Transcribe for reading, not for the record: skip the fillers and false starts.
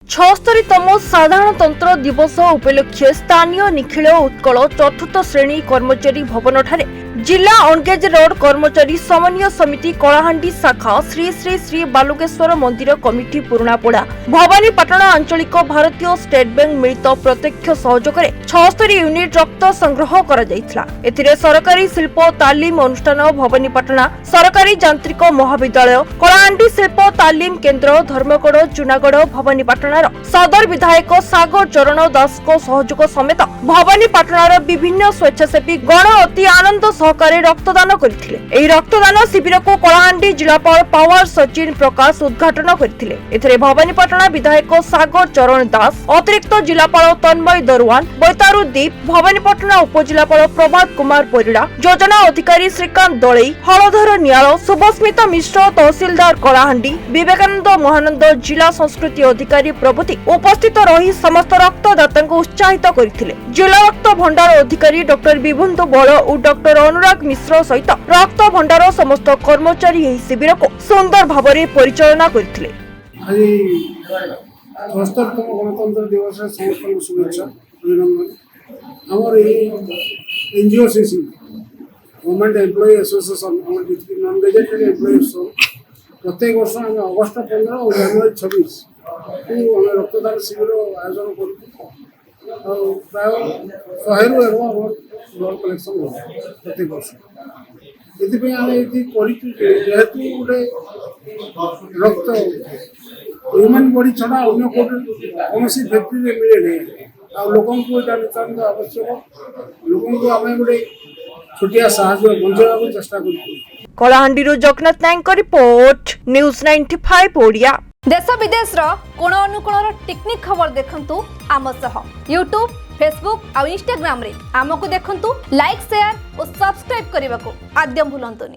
76तम साधारणतंत्र दिवस उपलक्षे स्थानीय निखिल उत्कल चतुर्थ श्रेणी कर्मचारी भवन ठारे जिला अणगेज रोड कर्मचारी समन्वय समिति कलाहांडी शाखा श्री श्री श्री बालुकेश्वर मंदिर कमिटी पुराणापड़ा भवानीपाटण आंचलिक भारतीय स्टेट बैंक मिलित प्रत्यक्ष सहयोग में 76 यूनिट रक्त संग्रह करा जायथिला। एथिरे सरकारी शिल्प तालीम अनुष्ठान भवानीपाटण सरकारी यांत्रिक महाविद्यालय कलाहांडी शिल्प तालीम केन्द्र धर्मगढ़ जूनागढ़ भवानीपाटण सदर विधायक सागर चरण दास को सहयोग समेत भवानीपाटण विभिन्न स्वेच्छासेवी गण अति आनंद सहकारे रक्तदान करथिले। एही रक्तदान शिविर को कलाहांडी जिलापाल पावर सचिन प्रकाश उद्घाटन करथिले। एथिरे भवानीपाटण विधायक सागर चरण दास अतिरिक्त जिलापाल तन्मय दरवान बैतारू दीप भवानीपाटण उपजिलापाल प्रभात कुमार परिड़ा योजना अधिकारी श्रीकांत दलई हलधर नियाल शुभस्मिता मिश्र तहसीलदार कलाहांडी विवेकानंद महानंद जिला संस्कृति अधिकारी प्रभृति उपस्थित रही समस्त रक्तदाता को उत्साहित करथिले। जिला रक्त भंडार अधिकारी डॉक्टर विभुंदु बल और डॉक्टर अनुराग मिश्र सहित रक्त भंडार समस्त कर्मचारी एही शिविर को सुंदर भाବରେ परिचालना करथिले। गणतंत्र दिवस समस्त शुभेच्छा अभिनंदन। आमर एनजीओसीसी गवर्नमेंट एम्प्लॉय एसोसिएशन आम डिस्ट्रिक्ट नॉन गेजेटेड एम्प्लॉयज प्रत्येक वर्ष आम अगस्ट 15 और जनवरी 26 को आम रक्तदान शिविर आयोजन करूँ। प्राय 100 ब्लड कलेक्शन हो प्रत्येक वर्ष ये आम ये जेहेतु गोटे रक्त ह्यूमन बॉडी छड़ा अन्य कौन फैक्ट्री में मिले नहीं आ लोक नितान्त आवश्यक लोक आम गोटे छोटिया साहय पहुंचाई चेष्टा कर। कलाहांडी जगन्नाथ नायक रिपोर्ट न्यूज 95 ओडिया। देश विदेश कोण अनुकोण टेक्निक खबर देखंतु आम सह यूट्यूब फेसबुक और इंस्टाग्राम रे आमको देखंतु लाइक शेयर और सब्सक्राइब करने को आद्य भूलंतुनी।